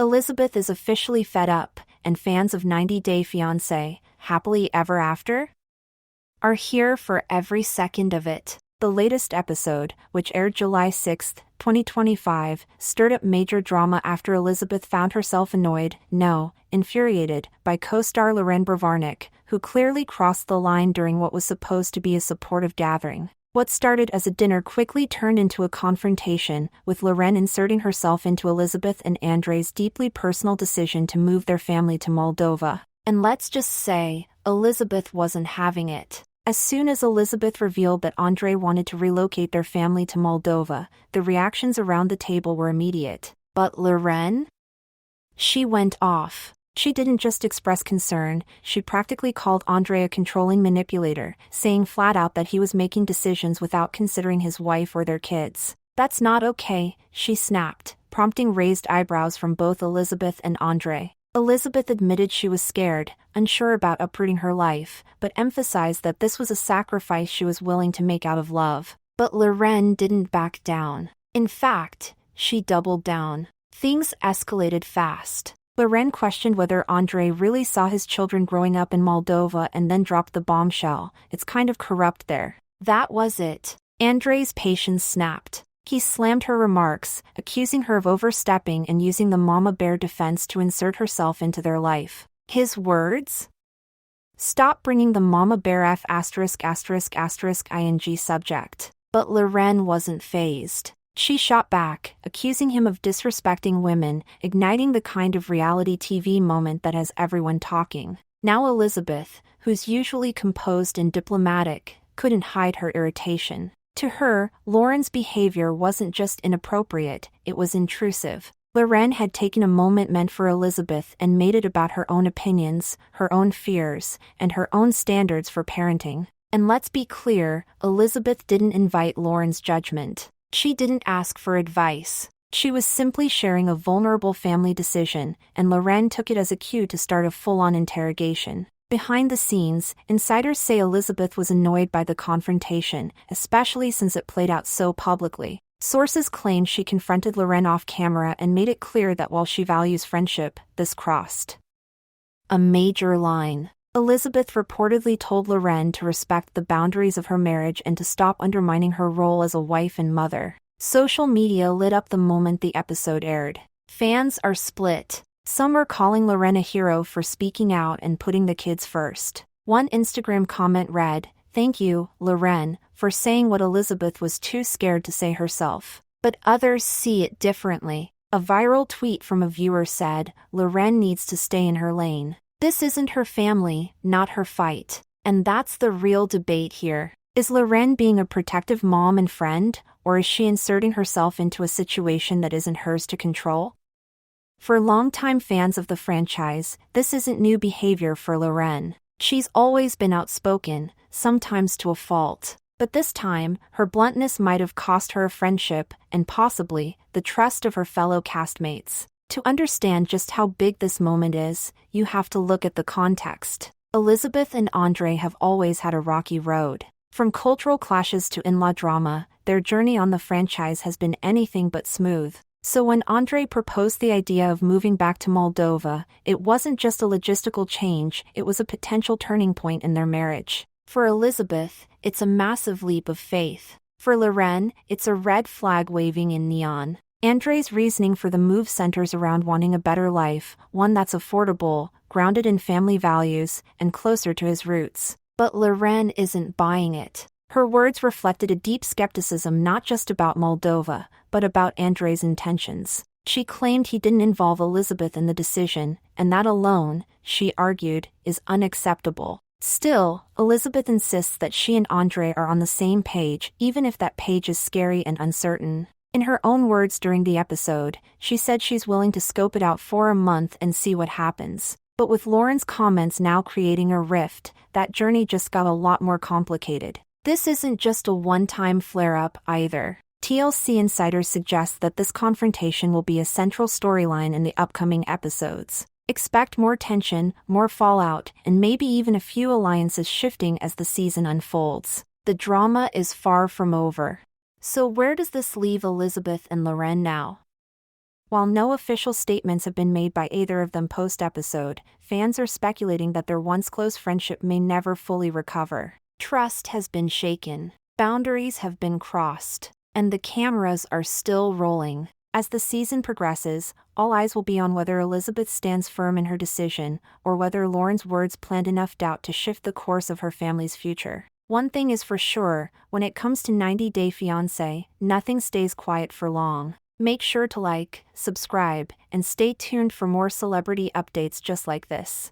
Elizabeth is officially fed up, and fans of 90 Day Fiancé, Happily Ever After, are here for every second of it. The latest episode, which aired July 6, 2025, stirred up major drama after Elizabeth found herself infuriated, by co-star Loren Brovarnik, who clearly crossed the line during what was supposed to be a supportive gathering. What started as a dinner quickly turned into a confrontation, with Loren inserting herself into Elizabeth and Andrei's deeply personal decision to move their family to Moldova. And let's just say, Elizabeth wasn't having it. As soon as Elizabeth revealed that Andrei wanted to relocate their family to Moldova, the reactions around the table were immediate. But Loren? She went off. She didn't just express concern, she practically called Andrei a controlling manipulator, saying flat out that he was making decisions without considering his wife or their kids. That's not okay, she snapped, prompting raised eyebrows from both Elizabeth and Andrei. Elizabeth admitted she was scared, unsure about uprooting her life, but emphasized that this was a sacrifice she was willing to make out of love. But Loren didn't back down. In fact, she doubled down. Things escalated fast. Loren questioned whether Andrei really saw his children growing up in Moldova and then dropped the bombshell. It's kind of corrupt there. That was it. Andrei's patience snapped. He slammed her remarks, accusing her of overstepping and using the mama bear defense to insert herself into their life. His words? Stop bringing the mama bear ****ing subject. But Loren wasn't fazed. She shot back, accusing him of disrespecting women, igniting the kind of reality TV moment that has everyone talking. Now Elizabeth, who's usually composed and diplomatic, couldn't hide her irritation. To her, Loren's behavior wasn't just inappropriate, it was intrusive. Loren had taken a moment meant for Elizabeth and made it about her own opinions, her own fears, and her own standards for parenting. And let's be clear, Elizabeth didn't invite Loren's judgment. She didn't ask for advice. She was simply sharing a vulnerable family decision, and Loren took it as a cue to start a full-on interrogation. Behind the scenes, insiders say Elizabeth was annoyed by the confrontation, especially since it played out so publicly. Sources claim she confronted Loren off camera and made it clear that while she values friendship, this crossed a major line. Elizabeth reportedly told Loren to respect the boundaries of her marriage and to stop undermining her role as a wife and mother. Social media lit up the moment the episode aired. Fans are split. Some are calling Loren a hero for speaking out and putting the kids first. One Instagram comment read, "Thank you, Loren, for saying what Elizabeth was too scared to say herself." But others see it differently. A viral tweet from a viewer said, "Loren needs to stay in her lane. This isn't her family, not her fight." And that's the real debate here. Is Loren being a protective mom and friend, or is she inserting herself into a situation that isn't hers to control? For longtime fans of the franchise, this isn't new behavior for Loren. She's always been outspoken, sometimes to a fault. But this time, her bluntness might have cost her a friendship, and possibly, the trust of her fellow castmates. To understand just how big this moment is, you have to look at the context. Elizabeth and Andrei have always had a rocky road. From cultural clashes to in-law drama, their journey on the franchise has been anything but smooth. So when Andrei proposed the idea of moving back to Moldova, it wasn't just a logistical change, it was a potential turning point in their marriage. For Elizabeth, it's a massive leap of faith. For Loren, it's a red flag waving in neon. Andrei's reasoning for the move centers around wanting a better life, one that's affordable, grounded in family values, and closer to his roots. But Loren isn't buying it. Her words reflected a deep skepticism not just about Moldova, but about Andrei's intentions. She claimed he didn't involve Elizabeth in the decision, and that alone, she argued, is unacceptable. Still, Elizabeth insists that she and Andrei are on the same page, even if that page is scary and uncertain. In her own words during the episode, she said she's willing to scope it out for a month and see what happens. But with Loren's comments now creating a rift, that journey just got a lot more complicated. This isn't just a one-time flare-up either. TLC insiders suggest that this confrontation will be a central storyline in the upcoming episodes. Expect more tension, more fallout, and maybe even a few alliances shifting as the season unfolds. The drama is far from over. So where does this leave Elizabeth and Loren now? While no official statements have been made by either of them post-episode, fans are speculating that their once close friendship may never fully recover. Trust has been shaken, boundaries have been crossed, and the cameras are still rolling. As the season progresses, all eyes will be on whether Elizabeth stands firm in her decision, or whether Loren's words plant enough doubt to shift the course of her family's future. One thing is for sure, when it comes to 90 Day Fiancé, nothing stays quiet for long. Make sure to like, subscribe, and stay tuned for more celebrity updates just like this.